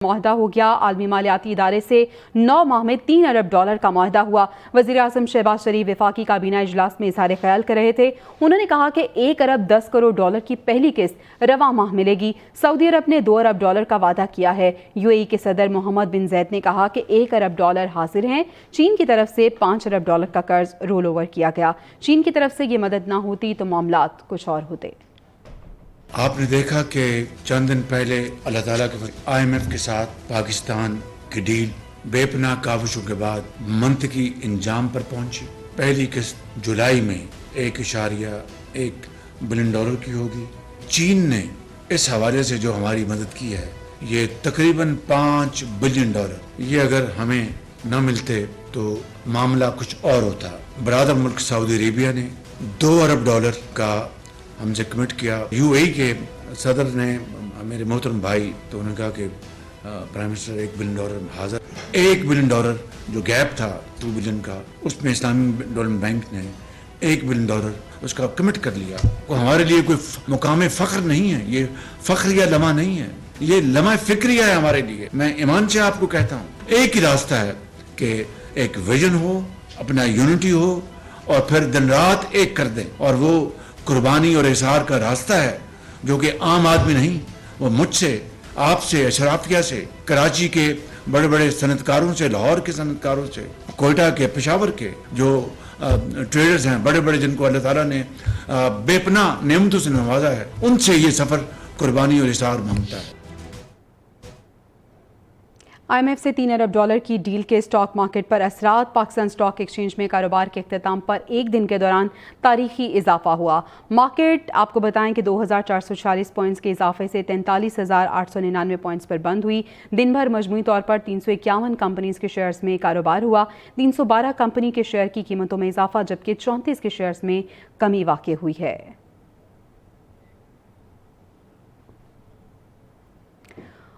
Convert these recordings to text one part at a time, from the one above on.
मुआहदा हो गया। आलमी मालियाती इदारे से 9 माह में $3 अरब का मुआहदा हुआ। वज़ीर आज़म शहबाज शरीफ वफाकी काबीना इजलास में इज़हार ख्याल कर रहे थे। उन्होंने कहा कि $1 अरब 10 करोड़ की पहली किस्त रवां माह मिलेगी। सऊदी अरब ने $2 अरब का वादा किया है। UAE के सदर मोहम्मद बिन जैद ने कहा कि $1 अरब हाजिर हैं। चीन की तरफ से $5 अरब का कर्ज रोल ओवर किया गया। चीन की तरफ से ये मदद ना होती तो मामलात कुछ और होते। आपने देखा कि चंद दिन पहले अल्लाह ताला के IMF के साथ पाकिस्तान की डील बेपनाह काविशों के बाद मंतकी इंजाम पर पहुंची। पहली किस्त जुलाई में $1.1 बिलियन की होगी। चीन ने इस हवाले से जो हमारी मदद की है ये तकरीबन $5 बिलियन। ये अगर हमें न मिलते तो मामला कुछ और होता। बरादर मुल्क सऊदी अरेबिया ने $2 अरब का हमसे कमिट किया। UAE के सदर ने मेरे मोहतरम भाई तो उन्होंने कहा कि प्राइम मिनिस्टर $1 बिलियन हाजिर। $1 बिलियन जो गैप था 2 बिलियन का, उसमें इस्लामी डेवलपमेंट बैंक ने $1 बिलियन उसका कमिट कर लिया। वो हमारे लिए कोई मुकाम फ़ख्र नहीं है, ये फ़ख्र या लम्हा नहीं है, ये लम्हा फिक्रिया है हमारे लिए। मैं ईमान से आपको कहता हूँ एक ही रास्ता है कि एक विजन हो, अपना यूनिटी हो और फिर दिन रात एक कर दें। और वो कुर्बानी और इज़हार का रास्ता है जो कि आम आदमी नहीं, वो मुझसे, आपसे, अशराफिया से, कराची के बड़े बड़े सनतकारों से, लाहौर के सनतकारों से, कोयटा के, पेशावर के जो ट्रेडर्स हैं बड़े बड़े, जिनको अल्लाह ताला ने बेपनाह नेमतों से नवाजा है, उनसे ये सफ़र कुर्बानी और इज़हार मांगता है। IMF से $3 अरब की डील के स्टॉक मार्केट पर असरात। पाकिस्तान स्टॉक एक्सचेंज में कारोबार के अख्ताम पर एक दिन के दौरान तारीखी इजाफा हुआ। मार्केट आपको बताएं कि 2440 पॉइंट्स के इजाफे से 43,899 पॉइंट्स पर बंद हुई। दिन भर मजमूई तौर पर 351 कंपनीज के शेयर्स में कारोबार हुआ। 312 कंपनी के शेयर की कीमतों में इजाफा जबकि 34 के शेयर्स में कमी वाक़ई हुई है।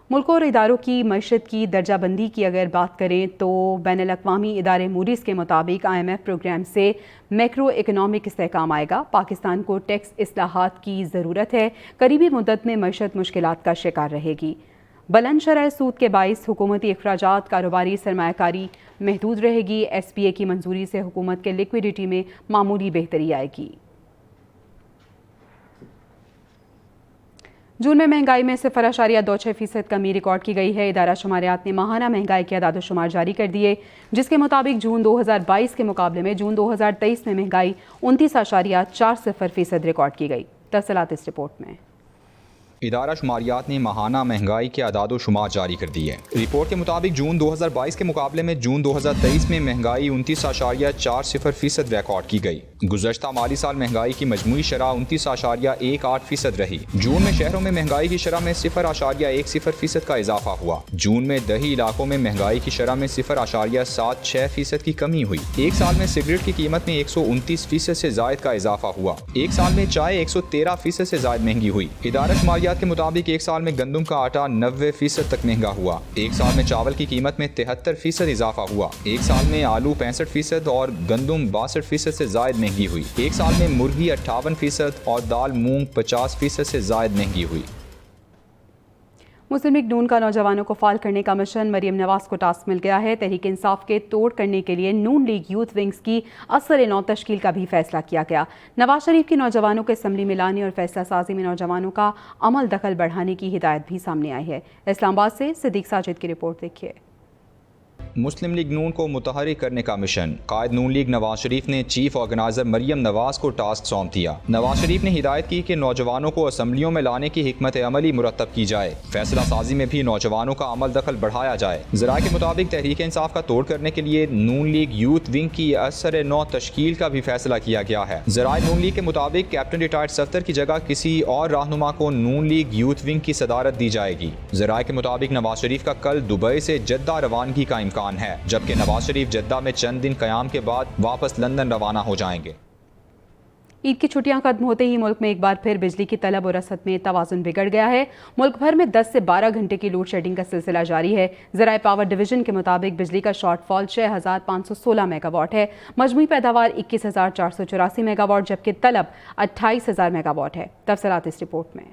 मुल्क और इदारों की मईशत की दर्जाबंदी की अगर बात करें तो बैनुल-अक़वामी इदारे मूडीज़ के मुताबिक IMF प्रोग्राम से मैक्रो इकनॉमिक इस्तेहकाम आएगा। पाकिस्तान को टैक्स इस्लाहात की ज़रूरत है। करीबी मुद्दत में मईशत मुश्किलात का शिकार रहेगी। बुलंद शरह सूद के बाइस हुकूमती अखराजात, कारोबारी सरमायाकारी महदूद रहेगी। SPA की मंजूरी से हुकूमत के लिक्विडिटी में मामूली बेहतरी आएगी। जून में महंगाई में 0.26% कमी रिकॉर्ड की गई है। इदारा शुमारियात ने माहाना महंगाई के अदाद शुमार जारी कर दिए, जिसके मुताबिक जून 2022 के मुकाबले में जून 2023 में महंगाई 29.40% रिकॉर्ड की गई। तफसीलात इस रिपोर्ट में। इदारा शुमारियात ने माहाना महंगाई के अदाद शुमार जारी कर दिए। रिपोर्ट के मुताबिक जून 2022 के मुकाबले में जून 2023 में महंगाई 29.40% रिकॉर्ड की गई। गुज़श्ता माली साल महंगाई की मजमूई शरह 29.18% रही। जून में शहरों में महंगाई की शरह में 0.10% का इजाफा हुआ। जून में दही इलाकों में महंगाई की शरह में 0.76% की कमी हुई। एक साल में सिगरेट की कीमत में 129% से जायद का इजाफा हुआ। एक साल में चाय 113% से जायद महंगी हुई। इदारा शुमारियात के मुताबिक एक साल में गंदम का आटा 90% तक महंगा हुआ। एक साल में चावल की कीमत में 73% इजाफा हुआ। एक साल में आलू 65% और गंदम 62% से जायद महंगी हुई। एक साल में मुर्गी 58% और दाल मूंग 50% से जायद महंगी हुई। मुस्लिम लीग नून का नौजवानों को फाल करने का मिशन। मरियम नवाज को टास्क मिल गया है। तहरीक इंसाफ के तोड़ करने के लिए नून लीग यूथ विंग्स की असर-ए-नौ तश्कील का भी फैसला किया गया। नवाज शरीफ की नौजवानों को असम्बली में लाने और फैसला साजी में नौजवानों का अमल दखल बढ़ाने की हिदायत भी सामने आई है। इस्लामाबाद से सिद्दीक साजिद की रिपोर्ट देखिए। मुस्लिम लीग नून को मुतहरिक करने का मिशन। कायद नून लीग नवाज शरीफ ने चीफ ऑर्गेनाइजर मरियम नवाज को टास्क सौंप दिया। नवाज शरीफ ने हिदायत की कि नौजवानों को असम्बलियों में लाने की हिकमत अमली मुरतब की जाए। फैसला साजी में भी नौजवानों का अमल दखल बढ़ाया जाए। ज़राए के मुताबिक तहरीक इंसाफ का तोड़ करने के लिए नून लीग यूथ विंग की असर-ए-नौ तश्कील का भी फैसला किया गया है। ज़राए नून लीग के मुताबिक कैप्टन रिटायर्ड सफ्दर की जगह किसी और रहनुमा को नून लीग यूथ विंग की सदारत दी जाएगी। ज़राए के मुताबिक नवाज शरीफ का कल दुबई से जद्दा रवानगी का इम्कान है, जबकि नवाज शरीफ जद्दा में चंद दिन क़याम के बाद वापस लंदन रवाना हो जाएंगे। ईद की छुट्टियां खत्म होते ही मुल्क में एक बार फिर बिजली की तलब और रसद में तवाज़ुन बिगड़ गया है। मुल्क भर में 10 से 12 घंटे की लोड शेडिंग का सिलसिला जारी है। ज़राए पावर डिवीजन के मुताबिक बिजली का शॉर्टफॉल 6,516 मेगावाट है। मजमूई पैदावार 21,484 मेगावाट जबकि तलब 28,000 मेगावाट है। तफसीलात इस रिपोर्ट में।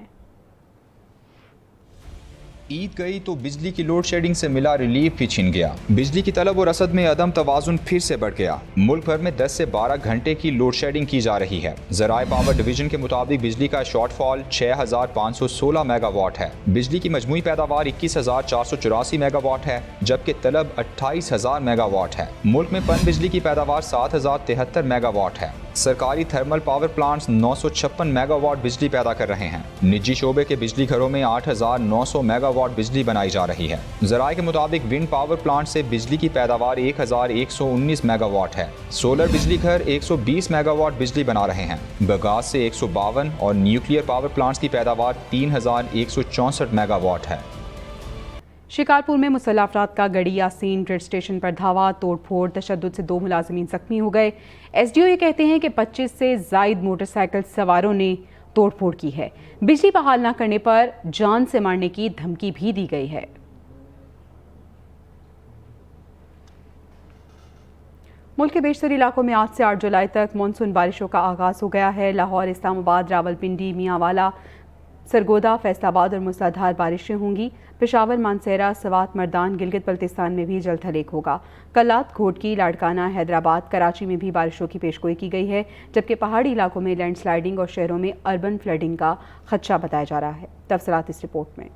ईद गई तो बिजली की लोड शेडिंग से मिला रिलीफ भी छिन गया। बिजली की तलब और रसद में अदम तवाजुन फिर से बढ़ गया। मुल्क भर में 10 से 12 घंटे की लोड शेडिंग की जा रही है। ज़राए पावर डिवीजन के मुताबिक बिजली का शॉर्टफॉल 6516 मेगावाट है। बिजली की मजमूई पैदावार 21484 मेगावाट है, जबकि तलब 28000 मेगावाट है। मुल्क में पन बिजली की पैदावार 7073 मेगावाट है। सरकारी थर्मल पावर प्लांट्स 956 मेगावाट बिजली पैदा कर रहे हैं। निजी शोबे के बिजली घरों में 8900 मेगावाट बिजली बनाई जा रही है। ज़राए के मुताबिक विंड पावर प्लांट से बिजली की पैदावार 1119 मेगावाट है। सोलर बिजली घर 120 मेगावाट बिजली बना रहे हैं। बगास से 152 और न्यूक्लियर पावर प्लांट्स की पैदावार 3164 मेगावाट है। शिकारपुर में मुसल्लह अफराद का गड़ी यासीन रेड स्टेशन पर धावा, तोड़फोड़, तशद्दुद से 2 मुलाजिमीन जख्मी हो गए। SDO ये कहते हैं कि 25 से जायद मोटरसाइकिल सवारों ने तोड़फोड़ की है। बिजली बहाल न करने पर जान से मारने की धमकी भी दी गई है। मुल्क के बेशतर इलाकों में आज से 8 जुलाई तक मानसून बारिशों का आगाज़ हो गया है। लाहौर, इस्लामाबाद, रावलपिंडी, मियांवाला, सरगोदा, फैसलाबाद और मूसलाधार बारिशें होंगी। पेशावर, मानसेरा, सवात, मर्दान, गिलगित बल्तिस्तान में भी जल्द हलेक होगा। कल्लात, घोटकी, लाड़काना, हैदराबाद, कराची में भी बारिशों की पेशगोई की गई है, जबकि पहाड़ी इलाकों में लैंडस्लाइडिंग और शहरों में अर्बन फ्लडिंग का खदशा बताया जा रहा है। तफसीलात इस रिपोर्ट में।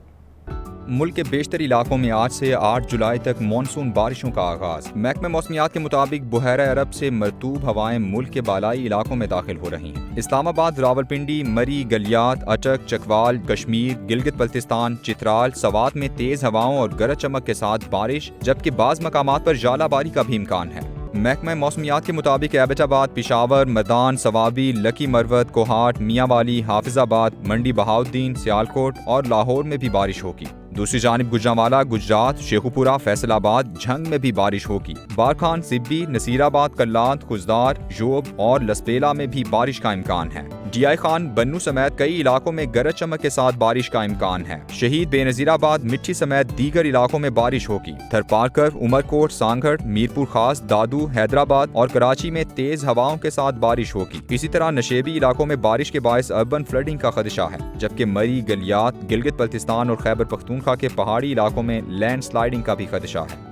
मुल्क के बेशतर इलाकों में आज से 8 जुलाई तक मानसून बारिशों का आगाज। महकमे मौसमियात के मुताबिक बुहैरा अरब से मरतूब हवाएं मुल्क के बालाई इलाकों में दाखिल हो रही हैं। इस्लामाबाद, रावलपिंडी, मरी, गलियात, अटक, चकवाल, कश्मीर, गिलगित बल्तिस्तान, चित्राल, सवात में तेज हवाओं और गरज चमक के साथ बारिश, जबकि बाज़ मकामात पर जालाबारी का भी इम्कान है। महकमा मौसमियात के मुताबिक एबटाबाद, पिशावर, मदान, सवाबी, लकी मरवत, कोहाट, मियांवाली, हाफिजाबाद, मंडी बहाउद्दीन, सियालकोट और लाहौर में भी बारिश होगी। दूसरी जानिब गुजरांवाला, गुजरात, शेखुपुरा, फैसलाबाद, झंग में भी बारिश होगी। बारखान, सिब्बी, नसीराबाद, कल्लात, खुजदार, जोब और लसपेला में भी बारिश का इम्कान है। DI खान, बन्नू समेत कई इलाकों में गरज चमक के साथ बारिश का इम्कान है। शहीद, बेनजीराबाद, मिट्टी समेत दीगर इलाकों में बारिश होगी। थरपारकर, उमरकोट, सांगड़, मीरपुर खास, दादू, हैदराबाद और कराची में तेज हवाओं के साथ बारिश होगी। इसी तरह नशेबी इलाकों में बारिश के बायस अर्बन फ्लडिंग का खदशा है, जबकि मरी, गलियात, गिलगित बल्तिस्तान और खैबर पख्तूनख्वा के पहाड़ी इलाकों में लैंडस्लाइडिंग का भी खदशा है।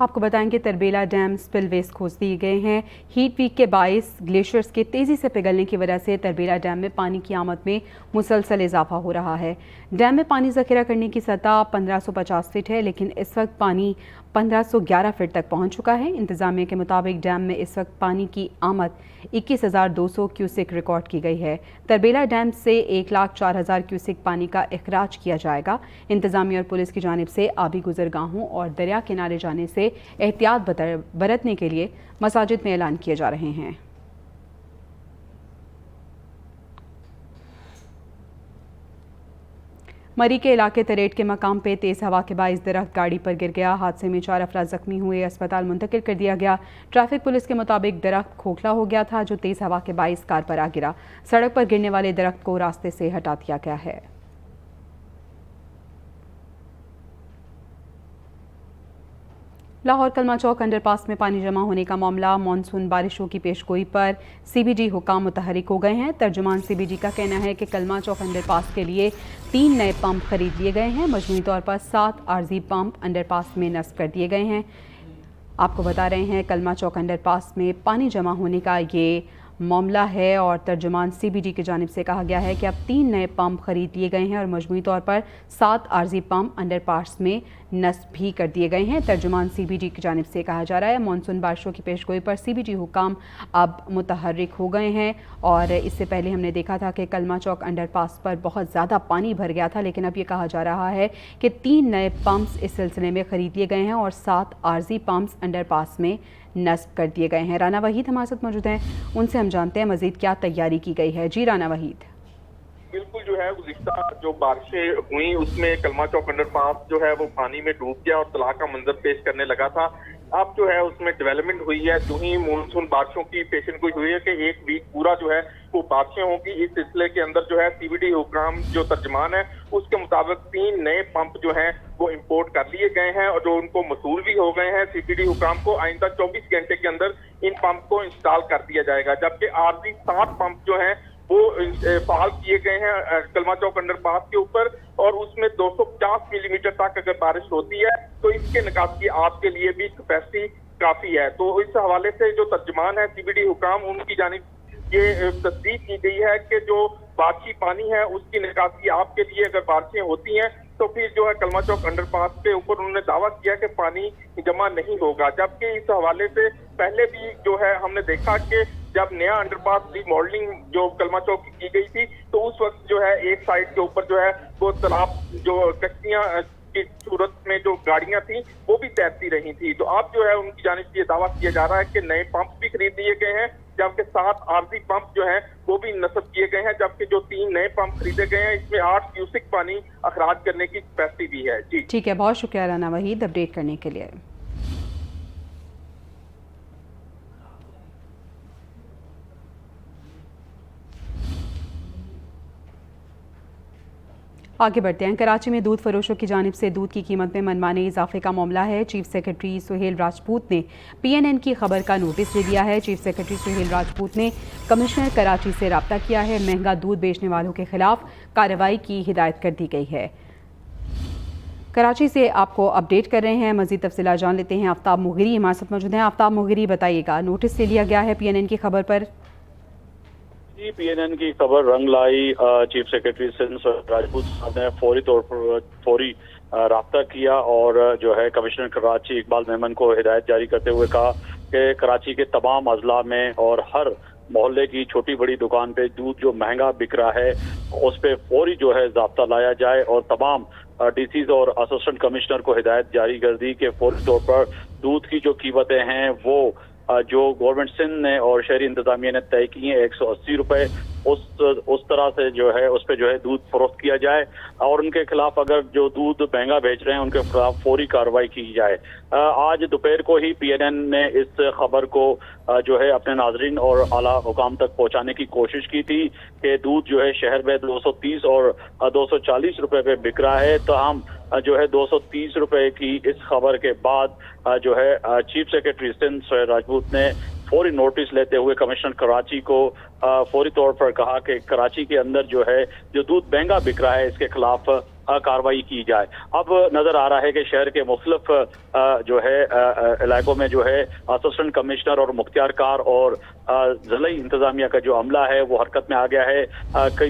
आपको बताएं कि तरबेला डैम स्पिलवेज खोज दिए गए हैं। हीट वीक के बायस ग्लेशियर्स के तेज़ी से पिघलने की वजह से तरबेला डैम में पानी की आमद में मुसलसल इजाफा हो रहा है। डैम में पानी ज़ख़ीरा करने की सतह 1550 फीट है, लेकिन इस वक्त पानी 1511 फीट तक पहुंच चुका है। इंतज़ामिया के मुताबिक डैम में इस वक्त पानी की आमद 21,200 क्यूसेक रिकॉर्ड की गई है। तरबेला डैम से 1,04,000 क्यूसेक पानी का इखराज किया जाएगा। इंतज़ामिया और पुलिस की जानिब से आबी गुजरगाहों और दरिया किनारे जाने से एहतियात बरतने के लिए मसाजिद में ऐलान किए जा रहे हैं। मरी के इलाके तरेट के मकाम पे तेज़ हवा के बाइस दरख्त गाड़ी पर गिर गया। हादसे में 4 अफराद जख्मी हुए, अस्पताल मुंतकिल कर दिया गया। ट्रैफिक पुलिस के मुताबिक दरख्त खोखला हो गया था, जो तेज़ हवा के बाइस कार पर आ गिरा। सड़क पर गिरने वाले दरख्त को रास्ते से हटा दिया गया है। लाहौर कलमा चौक अंडरपास में पानी जमा होने का मामला। मानसून बारिशों की पेशगोई पर CBD हुकाम मुतहरिक हो गए हैं। तर्जुमान CBD का कहना है कि कलमा चौक अंडरपास के लिए 3 नए पंप खरीद लिए गए हैं। मजमूई तौर पर 7 आर्जी पंप अंडरपास में नस्ब कर दिए गए हैं। आपको बता रहे हैं कलमा चौक अंडरपास में पानी जमा होने का ये मामला है और तर्जुमान CBD की जानिब से कहा गया है कि अब 3 नए पंप खरीद लिए गए हैं और मजमूई तौर पर 7 आर्जी पंप अंडरपास में नस्ब भी कर दिए गए हैं। तर्जुमान CBD की जानिब से कहा जा रहा है मानसून बारिशों की पेशगोई पर CBD हुकाम अब मुतहर्रिक हो गए हैं। और इससे पहले हमने देखा था कि कलमा चौक अंडरपास पर बहुत ज़्यादा पानी भर गया था, लेकिन अब ये कहा जा रहा है कि 3 नए पंप्स इस सिलसिले में ख़रीद लिए गए हैं और 7 आर्जी पंप्स अंडरपास में नस्ब कर दिए गए हैं। राना वहीद हमारे साथ मौजूद हैं, उनसे हम जानते हैं मज़ीद क्या तैयारी की गई है। जी राना वहीद। बिल्कुल जो है गुज़िश्ता जो बारिशें हुई उसमें कलमा चौक अंडरपास जो है वो पानी में डूब गया और तलाक का मंजर पेश करने लगा था। अब जो है उसमें डेवलपमेंट हुई है। जो ही मानसून बारिशों की पेशन गोई हुई है कि 1 वीक पूरा जो है वो बारिशें होंगी। इस सिलसिले के अंदर जो है CBD हुक्म जो तर्जमान है उसके मुताबिक 3 नए पंप जो हैं वो इंपोर्ट कर लिए गए हैं और जो उनको मसूल भी हो गए हैं। CBD हुक्म को आइंदा 24 घंटे के अंदर इन पंप को इंस्टॉल कर दिया जाएगा, जबकि आर्जी 7 पंप जो हैं वो बहाल किए गए हैं कलमा चौक अंडरपास के ऊपर, और उसमें 250 मिलीमीटर तक अगर बारिश होती है तो इसके निकासी आपके लिए भी कैपेसिटी काफी है। तो इस हवाले से जो तर्जुमान है सीबीडी हुकाम, उनकी जानिब ये तस्दीक की गई है कि जो बारिशी पानी है उसकी निकासी आपके लिए अगर बारिशें होती हैं तो फिर जो है कलमा चौक अंडरपास के ऊपर उन्होंने दावा किया कि पानी जमा नहीं होगा। जबकि इस हवाले से पहले भी जो है हमने देखा कि जब नया अंडरपास रिमॉडलिंग जो कलमा चौक की गई थी तो उस वक्त जो है एक साइड के ऊपर जो है वो तालाब जो कश्तियां की सूरत में जो गाड़ियां थी वो भी तैरती रही थी। तो अब जो है उनकी जानिब से ये दावा किया जा रहा है कि नए पंप भी खरीद लिए गए हैं, जबकि 7 आरजी पंप जो है वो भी नस्ब किए गए हैं, जबकि जो 3 नए पंप खरीदे गए हैं इसमें 8 क्यूसिक पानी अखराज करने की कैपेसिटी भी है। जी ठीक है, बहुत शुक्रिया राना वहीद अपडेट करने के लिए। आगे बढ़ते हैं। कराची में दूध फरोशों की जानिब से दूध की कीमत में मनमाने इजाफे का मामला है। चीफ सेक्रेटरी सुहेल राजपूत ने PNN की खबर का नोटिस ले लिया है। चीफ सेक्रेटरी सुहेल राजपूत ने कमिश्नर कराची से रब्ता किया है। महंगा दूध बेचने वालों के खिलाफ कार्रवाई की हिदायत कर दी गई है। कराची से आपको अपडेट कर रहे हैं, मजीद तफसीलात जान लेते हैं। आफ्ताब मुगरी हमारे साथ मौजूद हैं। आफ्ताब मुगरी, बताइएगा, नोटिस ले लिया गया है PNN की खबर पर? जी, PNN की खबर रंग लाई। चीफ सेक्रेटरी सिंध राजपूत साहब ने फौरी राब्ता किया और जो है कमिश्नर कराची इकबाल मेमन को हिदायत जारी करते हुए कहा कि कराची के तमाम अजला में और हर मोहल्ले की छोटी बड़ी दुकान पे दूध जो महंगा बिक रहा है उस पे फौरी जो है ज़ाब्ता लाया जाए, और तमाम DCs और असिस्टेंट कमिश्नर को हिदायत जारी कर दी कि फौरी तौर पर दूध की जो कीमतें हैं वो जो गवर्नमेंट सिंध ने और शहरी इंतजामिया ने तय की है 180 रुपए, उस तरह से जो है उस पर जो है दूध फरोख्त किया जाए, और उनके खिलाफ अगर जो दूध महंगा बेच रहे हैं उनके खिलाफ फौरी कार्रवाई की जाए। आज दोपहर को ही PNN ने इस खबर को जो है अपने नाजरीन और आला हुकाम तक पहुंचाने की कोशिश की थी कि दूध जो है शहर में 230 और 240 रुपए पे बिक रहा है। तो हम जो है 230 रुपए की इस खबर के बाद जो है चीफ सेक्रेटरी सिंध सुहेल राजपूत ने फौरी नोटिस लेते हुए कमिश्नर कराची को फौरी तौर पर कहा कि कराची के अंदर जो है जो दूध महंगा बिक रहा है इसके खिलाफ कार्रवाई की जाए। अब नजर आ रहा है कि शहर के मुख्तलिफ जो है इलाकों में जो है असिस्टेंट कमिश्नर और मुख्तियारकार और जिला इंतजामिया का जो अमला है वो हरकत में आ गया है।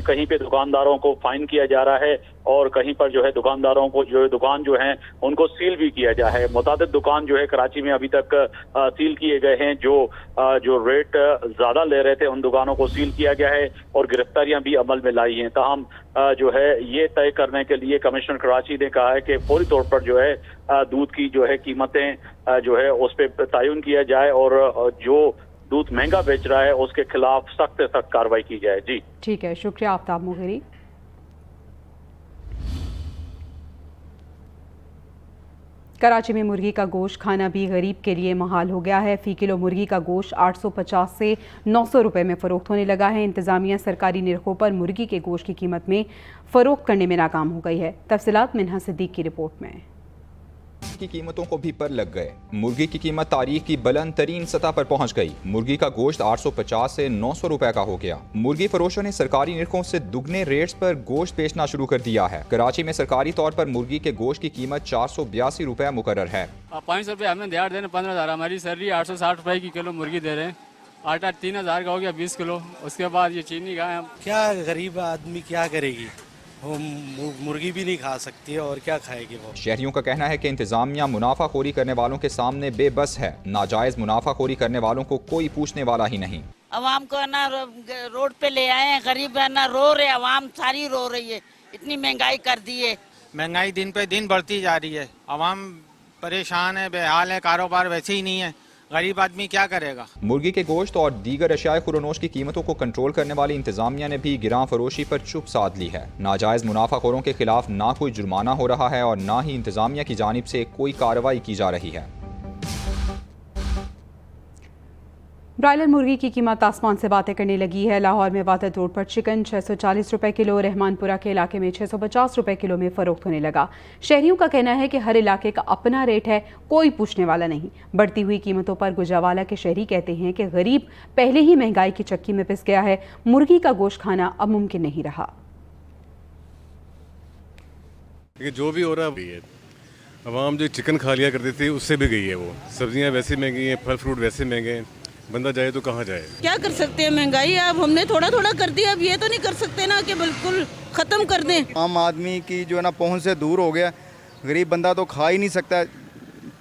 कहीं पे दुकानदारों को फाइन किया जा रहा है और कहीं पर जो है दुकानदारों को जो दुकान जो है उनको सील भी किया जा है। मुतादिद दुकान जो है कराची में अभी तक सील किए गए हैं। जो रेट ज्यादा ले रहे थे उन दुकानों को सील किया गया है और गिरफ्तारियां भी अमल में लाई हैं। ताहम जो है ये तय करने के लिए कमिश्नर कराची ने कहा है कि फौरी तौर पर जो है दूध की जो है कीमतें जो है उस पर तयन किया जाए और जो दूध महंगा बेच रहा है उसके खिलाफ सख्त से सख्त कार्रवाई की जाए। जी ठीक है, शुक्रिया आफ्ताब मुगरी। कराची में मुर्गी का गोश्त खाना भी गरीब के लिए महाल हो गया है। फ़ी किलो मुर्गी का गोश्त 850 से 900 रुपए में फ़रोख्त होने लगा है। इंतज़ामिया सरकारी निरखों पर मुर्गी के गोश्त की कीमत में फ़रोख्त करने में नाकाम हो गई है। तफसीलात मिन्हा सिद्दीक की रिपोर्ट में। की कीमतों को भी पर लग गए। मुर्गी की कीमत तारीख की बुलंद तरीन सतह पर पहुंच गई। मुर्गी का गोश्त 850 से 900 रुपए का हो गया। मुर्गी फरोशों ने सरकारी निरखों से दुगने रेट्स पर गोश्त बेचना शुरू कर दिया है। कराची में सरकारी तौर पर मुर्गी के गोश्त की कीमत 482 रुपए मुकर्रर है। 500 रुपये हमें दिहाड़ देने 15,000 हमारी सैलरी 860 रुपए की किलो मुर्गी दे रहे हैं। आटा 3,000 का हो गया 20 किलो। उसके बाद ये चीनी का है। क्या गरीब आदमी क्या करेगी, वो मुर्गी भी नहीं खा सकती है और क्या खाएगी वो। शहरियों का कहना है कि इंतजामिया मुनाफाखोरी करने वालों के सामने बेबस है। नाजायज मुनाफाखोरी करने वालों को कोई पूछने वाला ही नहीं। अवाम को ना रोड पे ले आए हैं, गरीब है ना रो रहे, अवाम सारी रो रही है, इतनी महंगाई कर दी है। महंगाई दिन पे दिन बढ़ती जा रही है, अवाम परेशान है, बेहाल है, कारोबार वैसे ही नहीं है, गरीब आदमी क्या करेगा। मुर्गी के गोश्त और दीगर अशियाए खुरनोश की कीमतों को कंट्रोल करने वाली इंतजामिया ने भी गिरां फरोशी पर चुप साध ली है। नाजायज मुनाफाखोरों के खिलाफ ना कोई जुर्माना हो रहा है और ना ही इंतजामिया की जानिब से कोई कार्रवाई की जा रही है। ब्रायलर मुर्गी की कीमत आसमान से बातें करने लगी है। लाहौर में वातद रोड पर चिकन 640 रुपए किलो, रहमानपुरा के इलाके में 650 रुपए किलो में फरोख्त होने लगा। शहरियों का कहना है कि हर इलाके का अपना रेट है, कोई पूछने वाला नहीं। बढ़ती हुई कीमतों पर गुजरावाला के शहरी कहते हैं कि गरीब पहले ही महंगाई की चक्की में पिस गया है, मुर्गी का गोश्त खाना अब मुमकिन नहीं रहा। जो भी हो रहा है, आवाम जो चिकन खा लिया करती थी उससे भी गई है। वो सब्जियां वैसे महंगी हैं, फल फ्रूट वैसे महंगे हैं, बंदा जाए तो कहाँ जाए। क्या कर सकते हैं, महंगाई अब हमने थोड़ा थोड़ा कर दिया, अब ये तो नहीं कर सकते ना कि बिल्कुल ख़त्म कर दें। आम आदमी की जो है ना पहुंच से दूर हो गया, गरीब बंदा तो खा ही नहीं सकता,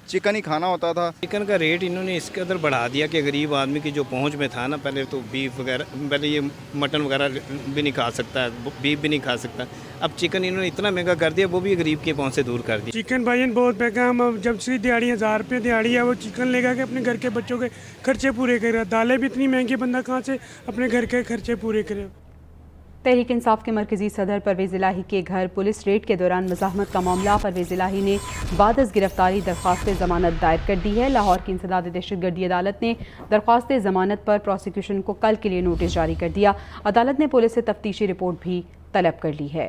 चिकन ही खाना होता था। चिकन का रेट इन्होंने इसके अंदर बढ़ा दिया कि गरीब आदमी की जो पहुंच में था ना, पहले तो बीफ वगैरह, पहले ये मटन वगैरह भी नहीं खा सकता, बीफ भी नहीं खा सकता, अब चिकन इन्होंने इतना महंगा कर दिया, वो भी गरीब की पहुंच से दूर कर दिया। चिकन भाई बहुत महंगा, हम जब से दिहाड़ी 1000 रुपये दिहाड़ी है, वो चिकन लेगा कि अपने घर के बच्चों के खर्चे पूरे करे। दालें भी इतनी महंगी, बंदा कहाँ से अपने घर के खर्चे पूरे करे। तहरीक इंसाफ के मरकजी सदर परवेज़ इलाही के घर पुलिस रेड के दौरान मज़ाहमत का मामला। परवेज़ इलाही ने बाद गिरफ्तारी दरख्वास्त ज़मानत दायर कर दी है। लाहौर की इंसदाद दहशतगर्दी अदालत ने दरख्वास्त ज़मानत पर प्रोसिक्यूशन को कल के लिए नोटिस जारी कर दिया। अदालत ने पुलिस से तफ्तीशी रिपोर्ट भी तलब कर ली है।